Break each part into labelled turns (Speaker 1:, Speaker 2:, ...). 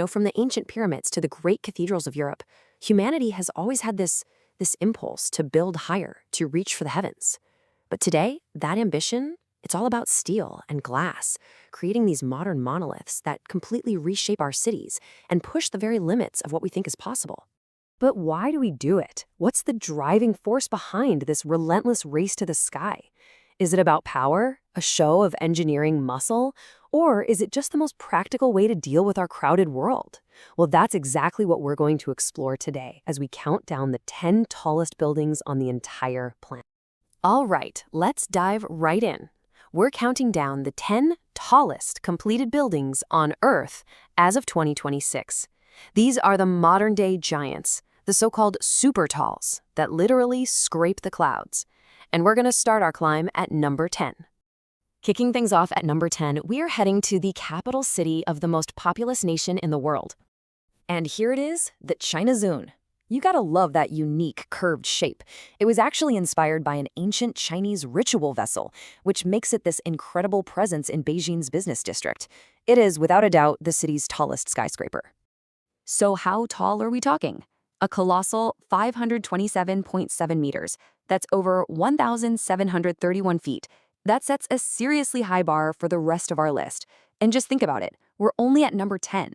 Speaker 1: From the ancient pyramids to the great cathedrals of Europe, humanity has always had this impulse to build higher, to reach for the heavens. But today, that ambition, it's all about steel and glass, creating these modern monoliths that completely reshape our cities and push the very limits of what we think is possible. But why do we do it? What's the driving force behind this relentless race to the sky? Is it about power, a show of engineering muscle, or is it just the most practical way to deal with our crowded world? Well, that's exactly what we're going to explore today as we count down the 10 tallest buildings on the entire planet. All right, let's dive right in. We're counting down the 10 tallest completed buildings on Earth as of 2026. These are the modern-day giants, the so-called super talls that literally scrape the clouds. And we're going to start our climb at number 10. Kicking things off at number 10, we are heading to the capital city of the most populous nation in the world. And here it is, the Chinazun. You gotta love that unique curved shape. It was actually inspired by an ancient Chinese ritual vessel, which makes it this incredible presence in Beijing's business district. It is, without a doubt, the city's tallest skyscraper. So how tall are we talking? A colossal 527.7 meters. That's over 1,731 feet. That sets a seriously high bar for the rest of our list. And just think about it, we're only at number 10.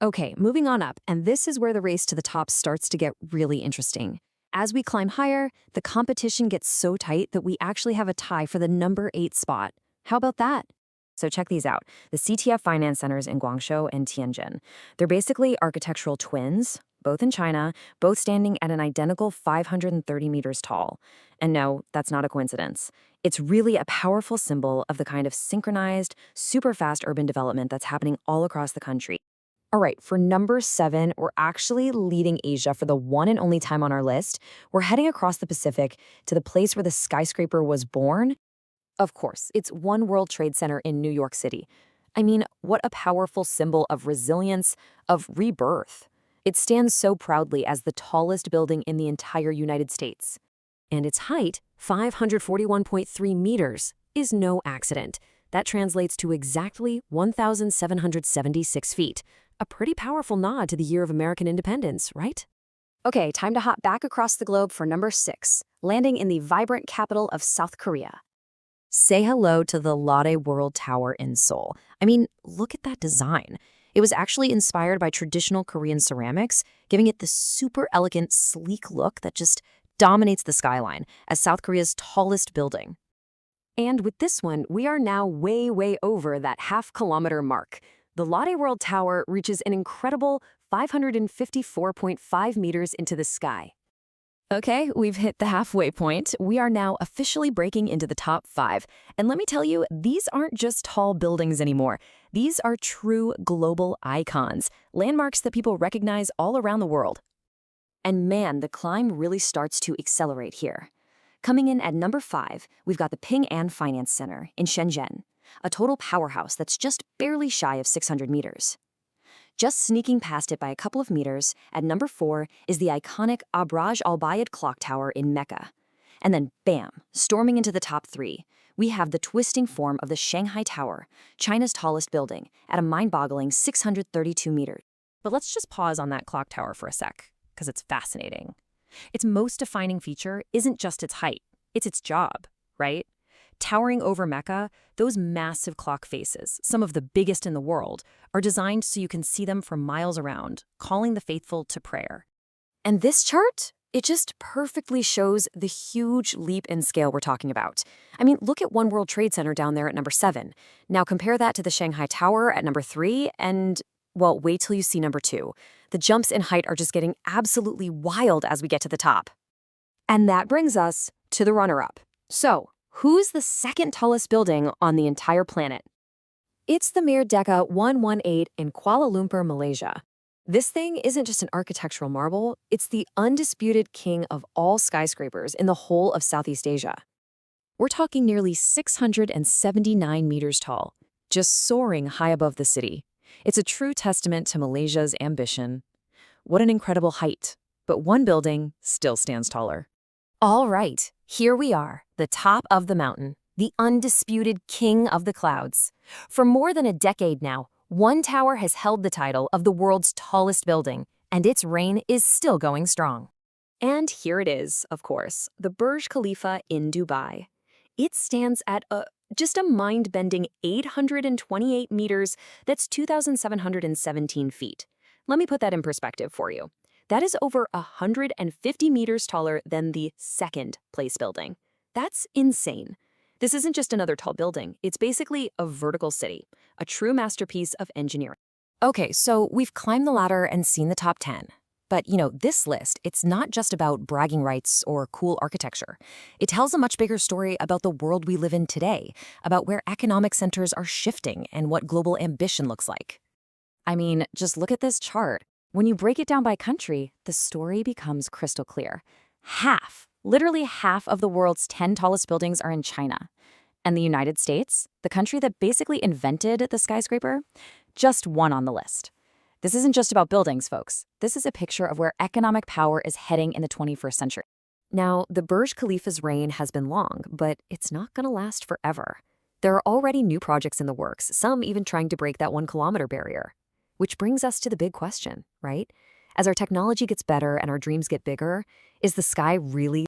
Speaker 1: Okay, moving on up, and this is where the race to the top starts to get really interesting. As we climb higher, the competition gets so tight that we actually have a tie for the number 8 spot. How about that? So check these out. The CTF Finance Centers in Guangzhou and Tianjin. They're basically architectural twins, both in China, both standing at an identical 530 meters tall. And no, that's not a coincidence. It's really a powerful symbol of the kind of synchronized, super fast urban development that's happening all across the country. All right, for number 7, we're actually leading Asia for the one and only time on our list. We're heading across the Pacific to the place where the skyscraper was born. Of course, it's One World Trade Center in New York City. I mean, what a powerful symbol of resilience, of rebirth. It stands so proudly as the tallest building in the entire United States. And its height, 541.3 meters, is no accident. That translates to exactly 1,776 feet. A pretty powerful nod to the year of American independence, right? Okay, time to hop back across the globe for number 6, landing in the vibrant capital of South Korea. Say hello to the Lotte World Tower in Seoul. I mean, look at that design. It was actually inspired by traditional Korean ceramics, giving it this super elegant, sleek look that just dominates the skyline as South Korea's tallest building. And with this one, we are now way over that half-kilometer mark. The Lotte World Tower reaches an incredible 554.5 meters into the sky. Okay, we've hit the halfway point. We are now officially breaking into the top 5. And let me tell you, these aren't just tall buildings anymore. These are true global icons, landmarks that people recognize all around the world. And man, the climb really starts to accelerate here. Coming in at number 5, we've got the Ping An Finance Center in Shenzhen, a total powerhouse that's just barely shy of 600 meters. Just sneaking past it by a couple of meters, at number 4 is the iconic Abraj Al-Bayed clock tower in Mecca. And then bam, storming into the top 3, we have the twisting form of the Shanghai Tower, China's tallest building, at a mind-boggling 632 meters. But let's just pause on that clock tower for a sec, because it's fascinating. Its most defining feature isn't just its height, it's its job, right? Towering over Mecca, those massive clock faces, some of the biggest in the world, are designed so you can see them for miles around, calling the faithful to prayer. And this chart, it just perfectly shows the huge leap in scale we're talking about. I mean, look at One World Trade Center down there at number 7. Now compare that to the Shanghai Tower at number 3, and, well, wait till you see number 2. The jumps in height are just getting absolutely wild as we get to the top. And that brings us to the runner-up. So, who's the second tallest building on the entire planet? It's the Merdeka 118 in Kuala Lumpur, Malaysia. This thing isn't just an architectural marvel, it's the undisputed king of all skyscrapers in the whole of Southeast Asia. We're talking nearly 679 meters tall, just soaring high above the city. It's a true testament to Malaysia's ambition. What an incredible height, but one building still stands taller. All right, here we are, the top of the mountain, the undisputed king of the clouds. For more than a decade now,
Speaker 2: One tower has held the title of the world's tallest building, and its reign is still going strong.
Speaker 1: And here it is, of course, the Burj Khalifa in Dubai. It stands at just a mind-bending 828 meters, that's 2,717 feet. Let me put that in perspective for you. That is over 150 meters taller than the second place building. That's insane. This isn't just another tall building, it's basically a vertical city, a true masterpiece of engineering.
Speaker 2: Okay, so we've climbed the ladder and seen the top 10. But, this list, it's not just about bragging rights or cool architecture. It tells a much bigger story about the world we live in today, about where economic centers are shifting and what global ambition looks like. I mean, just look at this chart. When you break it down by country, the story becomes crystal clear. Literally half of the world's 10 tallest buildings are in China. And the United States, the country that basically invented the skyscraper, just one on the list. This isn't just about buildings, folks. This is a picture of where economic power is heading in the 21st century.
Speaker 1: Now, the Burj Khalifa's reign has been long, but it's not going to last forever. There are already new projects in the works, some even trying to break that 1 kilometer barrier. Which brings us to the big question, right? As our technology gets better and our dreams get bigger, is the sky really